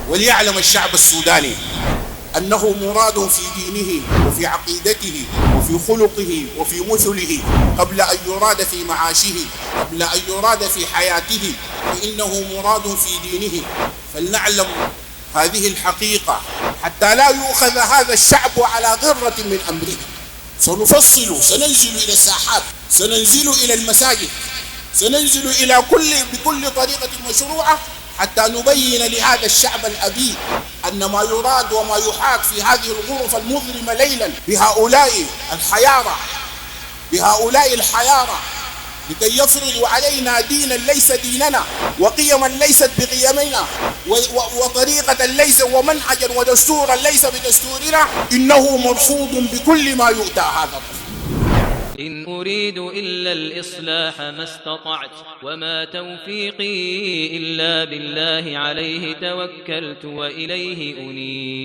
وليعلم الشعب السوداني أنه مراد في دينه وفي عقيدته وفي خلقه وفي مثله قبل أن يراد في معاشه، قبل أن يراد في حياته، فإنه مراد في دينه. فلنعلم هذه الحقيقة حتى لا يؤخذ هذا الشعب على غرة من أمره. سنفصل، سننزل إلى الساحات، سننزل إلى المساجد، سننزل بكل طريقة مشروعة حتى نبين لهذا الشعب الأبي أن ما يراد وما يحاك في هذه الغرف المظلمة ليلا بهؤلاء الحيارى لكي يفرضوا علينا دينا ليس ديننا، وقيما ليست بقيمنا، وطريقة ليس، ومنهجا ودستورا ليس بدستورنا، إنه مرفوض بكل ما يؤتى هذا الرجل. إن أريد إلا الإصلاح ما استطعت وما توفيقي إلا بالله عليه توكلت وإليه أنيب.